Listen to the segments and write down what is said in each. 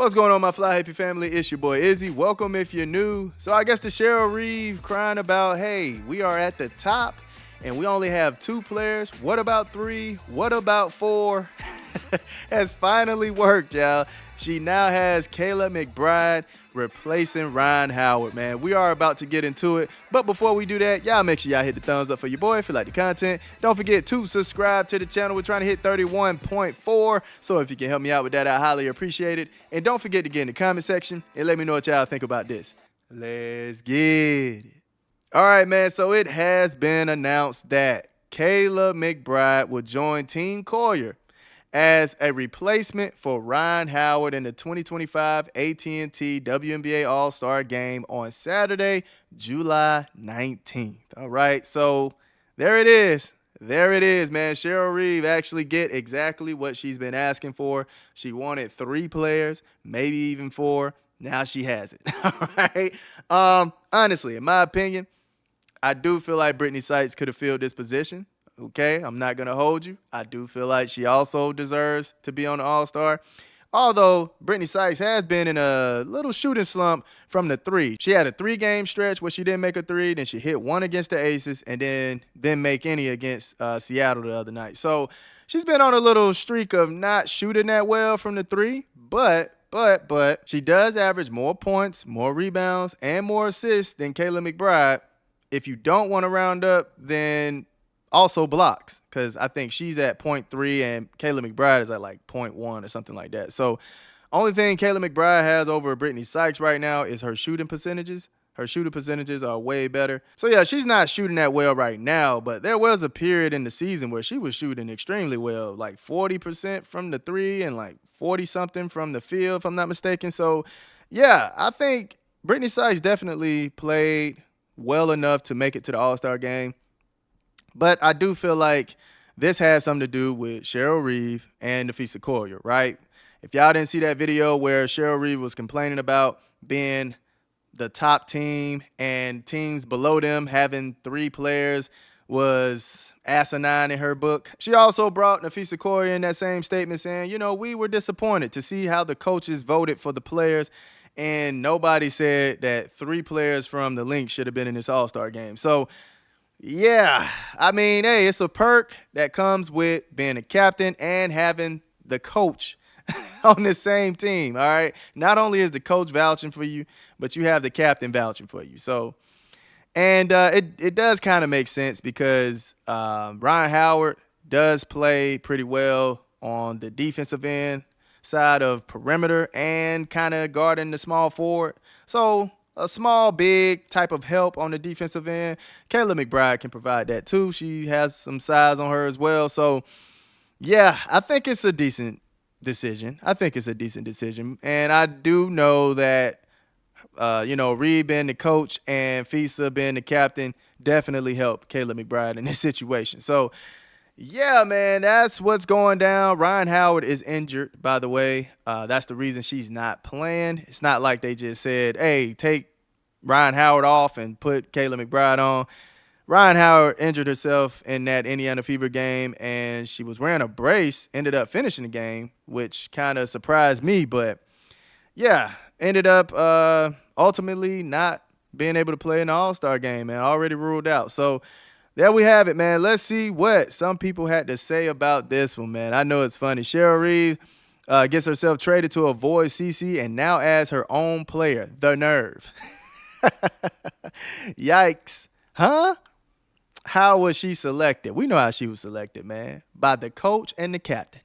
What's going on, my fly happy family? It's your boy Izzy. Welcome if you're new. So I guess the Cheryl Reeve crying about, hey, we are at the top and we only have 2 players. What about 3? What about 4? Has finally worked, y'all. She now has Kayla McBride replacing Ryan Howard, man. We are about to get into it. But before we do that, y'all make sure y'all hit the thumbs up for your boy if you like the content. Don't forget to subscribe to the channel. We're trying to hit 31.4. So if you can help me out with that, I highly appreciate it. And don't forget to get in the comment section and let me know what y'all think about this. Let's get it. All right, man. So it has been announced that Kayla McBride will join Team Collier as a replacement for Ryan Howard in the 2025 AT&T WNBA All-Star Game on Saturday, July 19th. All right, so there it is. There it is, man. Cheryl Reeve actually get exactly what she's been asking for. She wanted 3 players, maybe even 4. Now she has it. All right. Honestly, in my opinion, I do feel like Brittany Sykes could have filled this position. Okay, I'm not going to hold you. I do feel like she also deserves to be on the All-Star. Although Brittany Sykes has been in a little shooting slump from the 3. She had a 3-game stretch where she didn't make a 3. Then she hit 1 against the Aces and then didn't make any against Seattle the other night. So she's been on a little streak of not shooting that well from the 3. But she does average more points, more rebounds, and more assists than Kayla McBride. If you don't want to round up, then also blocks, because I think she's at 0.3 and Kayla McBride is at like 0.1 or something like that. So only thing Kayla McBride has over Brittany Sykes right now is her shooting percentages. Her shooting percentages are way better. So yeah, she's not shooting that well right now, but there was a period in the season where she was shooting extremely well, like 40% from the 3 and like 40-something from the field, if I'm not mistaken. So yeah, I think Brittany Sykes definitely played well enough to make it to the All-Star game. But I do feel like this has something to do with Cheryl Reeve and Nafisa Collier, right? If y'all didn't see that video where Cheryl Reeve was complaining about being the top team and teams below them having 3 players was asinine in her book, she also brought Nafisa Collier in that same statement saying, you know, we were disappointed to see how the coaches voted for the players, and nobody said that 3 players from the Lynx should have been in this All-Star game. So yeah, I mean, hey, it's a perk that comes with being a captain and having the coach on the same team, all right? Not only is the coach vouching for you, but you have the captain vouching for you. So, and it does kind of make sense because Ryan Howard does play pretty well on the defensive end side of perimeter and kind of guarding the small forward. So a small, big type of help on the defensive end. Kayla McBride can provide that too. She has some size on her as well. So, yeah, I think it's a decent decision. And I do know that, Reeve being the coach and Fisa being the captain definitely helped Kayla McBride in this situation. So, yeah, man, that's what's going down. Ryan Howard is injured, by the way. That's the reason she's not playing. It's not like they just said, hey, take Ryan Howard off and put Kayla McBride on. Ryan Howard injured herself in that Indiana Fever game, and she was wearing a brace, ended up finishing the game, which kind of surprised me. But, yeah, ended up ultimately not being able to play in the All-Star game, man, already ruled out. So, there we have it, man. Let's see what some people had to say about this one, man. I know it's funny. Cheryl Reeve gets herself traded to avoid CC and now adds her own player. The nerve. Yikes. Huh? How was she selected? We know how she was selected, man. By the coach and the captain.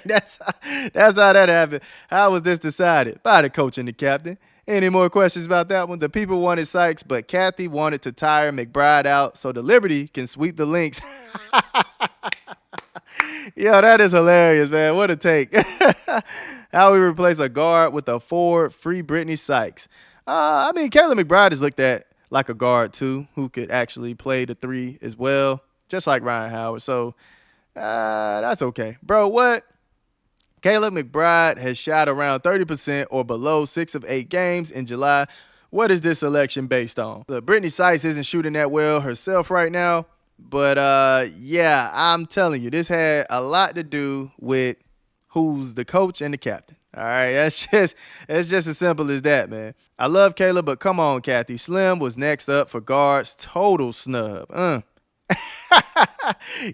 That's how that happened. How was this decided? By the coach and the captain. Any more questions about that one? The people wanted Sykes, but Kathy wanted to tire McBride out so the Liberty can sweep the Lynx. Yo, that is hilarious, man. What a take. How we replace a guard with a forward, free Brittany Sykes. I mean, Kayla McBride is looked at like a guard, too, who could actually play the 3 as well, just like Ryan Howard. So, that's okay. Bro, what? Kayla McBride has shot around 30% or below 6 of 8 games in July. What is this selection based on? Look, Brittany Sykes isn't shooting that well herself right now. But, yeah, I'm telling you, this had a lot to do with who's the coach and the captain. All right, it's just as simple as that, man. I love Kayla, but come on, Kathy. Slim was next up for guards. Total snub.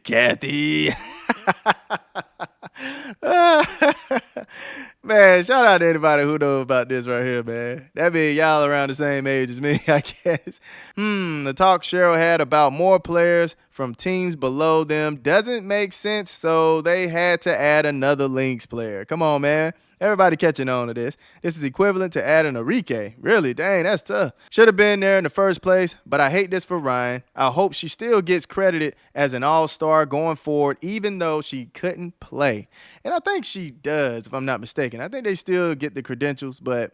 Kathy. Man, shout out to anybody who knows about this right here, man. That means y'all around the same age as me, I guess. The talk Cheryl had about more players from teams below them doesn't make sense, so they had to add another Lynx player. Come on, man. Everybody catching on to this. This is equivalent to adding a Rike. Really? Dang, that's tough. Should have been there in the first place, but I hate this for Ryan. I hope she still gets credited as an all-star going forward, even though she couldn't play. And I think she does, if I'm not mistaken. I think they still get the credentials, but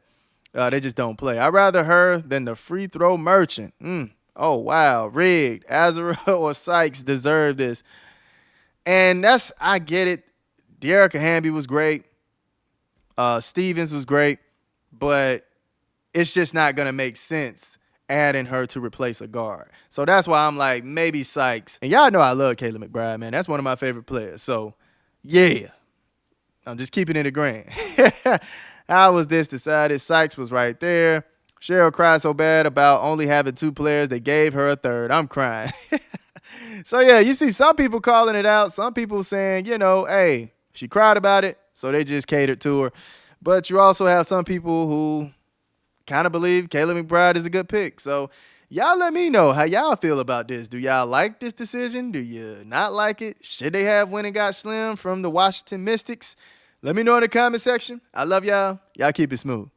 they just don't play. I'd rather her than the free throw merchant. Oh, wow. Rigged. Azara or Sykes deserve this. And I get it. De'Erica Hamby was great. Stevens was great, but it's just not going to make sense adding her to replace a guard. So that's why I'm like, maybe Sykes. And y'all know I love Kayla McBride, man. That's one of my favorite players. So, yeah, I'm just keeping it a grand. How was this decided? Sykes was right there. Cheryl cried so bad about only having 2 players. They gave her a third. I'm crying. So, yeah, you see some people calling it out. Some people saying, hey, she cried about it, so they just catered to her. But you also have some people who kind of believe Kayla McBride is a good pick. So y'all let me know how y'all feel about this. Do y'all like this decision? Do you not like it? Should they have went and got Slim from the Washington Mystics? Let me know in the comment section. I love y'all. Y'all keep it smooth.